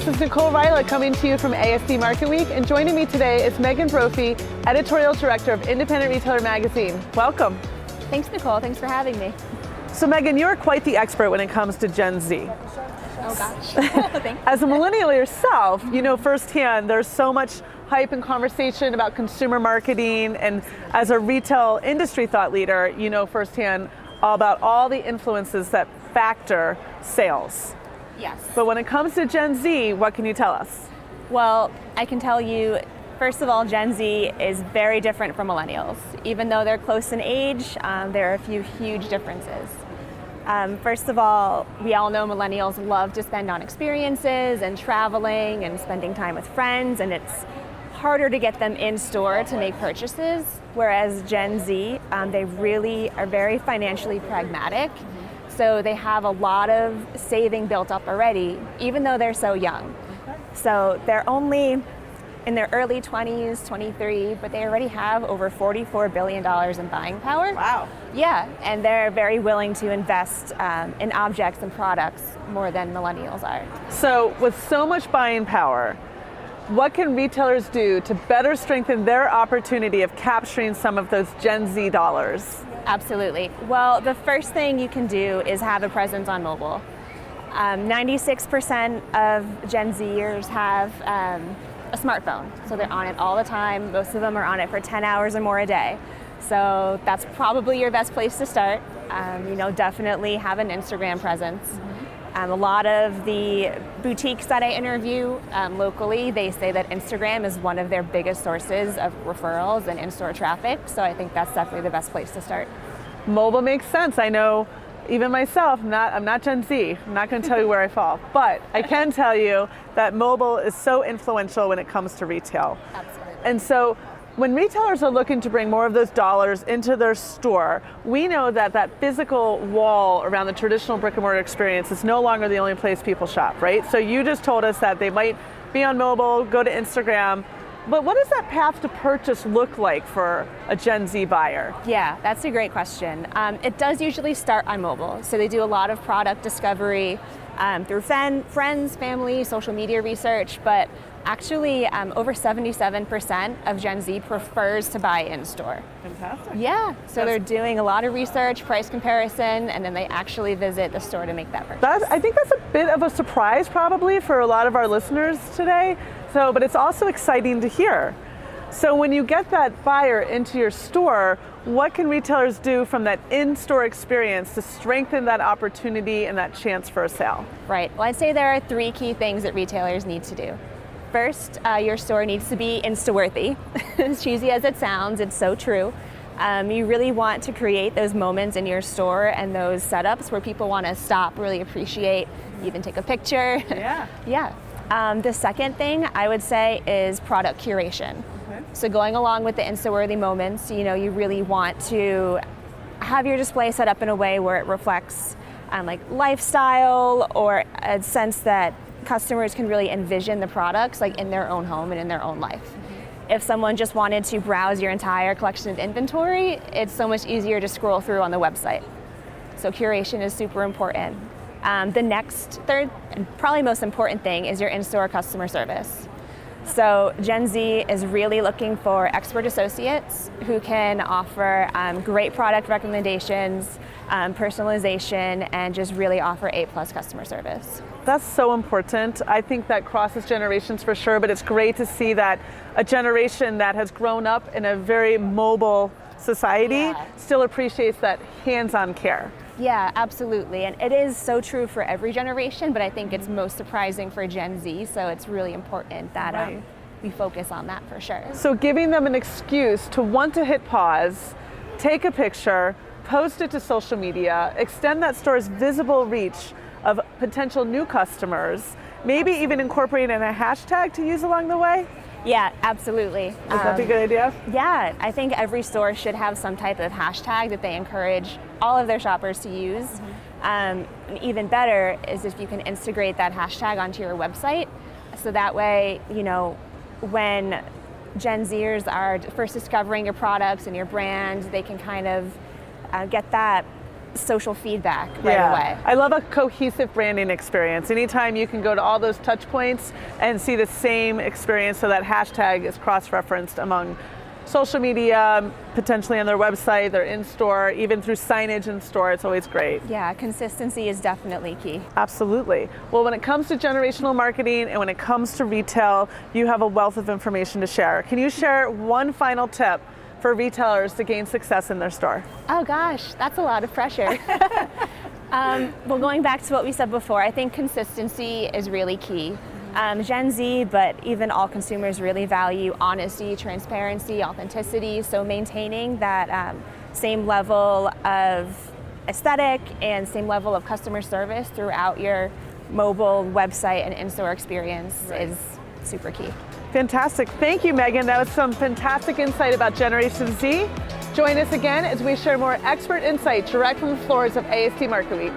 this is Nicole Reyhle coming to you from ASD Market Week, and joining me today is Meaghan Brophy, editorial director of Independent Retailer Magazine. Welcome. Thanks, Nicole. Thanks for having me. So Meaghan, you're quite the expert when it comes to Gen Z. Oh gosh, thank you. As a millennial yourself, you know firsthand there's so much hype and conversation about consumer marketing, and as a retail industry thought leader, you know firsthand all about all the influences that factor sales. Yes. But when it comes to Gen Z, what can you tell us? Well, I can tell you, first of all, Gen Z is very different from millennials. Even though they're close in age, there are a few huge differences. First of all, we all know millennials love to spend on experiences and traveling and spending time with friends, and it's harder to get them in store to make purchases, whereas Gen Z, they really are very financially pragmatic. So they have a lot of saving built up already, even though they're so young. So they're only in their early 20s, 23, but they already have over $44 billion in buying power. Wow. Yeah, and they're very willing to invest in objects and products more than millennials are. So with so much buying power, what can retailers do to better strengthen their opportunity of capturing some of those Gen Z dollars? Absolutely. Well, the first thing you can do is have a presence on mobile. 96% of Gen Zers have a smartphone, so they're on it all the time. Most of them are on it for 10 hours or more a day. So that's probably your best place to start. Definitely have an Instagram presence. A lot of the boutiques that I interview locally, they say that Instagram is one of their biggest sources of referrals and in-store traffic, so I think that's definitely the best place to start. Mobile makes sense. I know even myself, I'm not Gen Z. I'm not going to tell you where I fall, but I can tell you that mobile is so influential when it comes to retail. Absolutely. And so when retailers are looking to bring more of those dollars into their store, we know that that physical wall around the traditional brick and mortar experience is no longer the only place people shop, right? So you just told us that they might be on mobile, go to Instagram, but what does that path to purchase look like for a Gen Z buyer? Yeah, that's a great question. It does usually start on mobile. So they do a lot of product discovery through friends, family, social media research, but actually over 77% of Gen Z prefers to buy in-store. Fantastic. Yeah, so they're doing a lot of research, price comparison, and then they actually visit the store to make that purchase. I think that's a bit of a surprise probably for a lot of our listeners today. But it's also exciting to hear. So when you get that buyer into your store, what can retailers do from that in-store experience to strengthen that opportunity and that chance for a sale? Right, well, I'd say there are three key things that retailers need to do. First, your store needs to be Insta-worthy. As cheesy as it sounds, it's so true. You really want to create those moments in your store and those setups where people want to stop, really appreciate, even take a picture. Yeah. Yeah. The second thing I would say is product curation. Okay. So going along with the Insta-worthy moments, you really want to have your display set up in a way where it reflects like lifestyle, or a sense that customers can really envision the products like in their own home and in their own life. If someone just wanted to browse your entire collection of inventory, it's so much easier to scroll through on the website. So curation is super important. The next, third, and probably most important thing is your in-store customer service. So Gen Z is really looking for expert associates who can offer great product recommendations, personalization, and just really offer A+ customer service. That's so important. I think that crosses generations for sure, but it's great to see that a generation that has grown up in a very mobile society still appreciates that hands-on care. Yeah, absolutely. And it is so true for every generation, but I think it's most surprising for Gen Z, so it's really important that we focus on that for sure. So giving them an excuse to want to hit pause, take a picture, post it to social media, extend that store's visible reach of potential new customers, maybe even incorporating a hashtag to use along the way? Yeah, absolutely. Would that be a good idea? Yeah, I think every store should have some type of hashtag that they encourage all of their shoppers to use. And even better is if you can integrate that hashtag onto your website, so that way, when Gen Zers are first discovering your products and your brand, they can kind of get that social feedback right away. I love a cohesive branding experience. Anytime you can go to all those touch points and see the same experience, so that hashtag is cross-referenced among social media, potentially on their website, their in-store, even through signage in store, it's always great. Yeah, consistency is definitely key. Absolutely. Well, when it comes to generational marketing and when it comes to retail, you have a wealth of information to share. Can you share one final tip for retailers to gain success in their store? Oh gosh, that's a lot of pressure. Well, going back to what we said before, I think consistency is really key. Gen Z, but even all consumers really value honesty, transparency, authenticity. So maintaining that same level of aesthetic and same level of customer service throughout your mobile, website, and in-store experience is super key. Fantastic. Thank you, Meaghan. That was some fantastic insight about Generation Z. Join us again as we share more expert insight direct from the floors of ASD Market Week.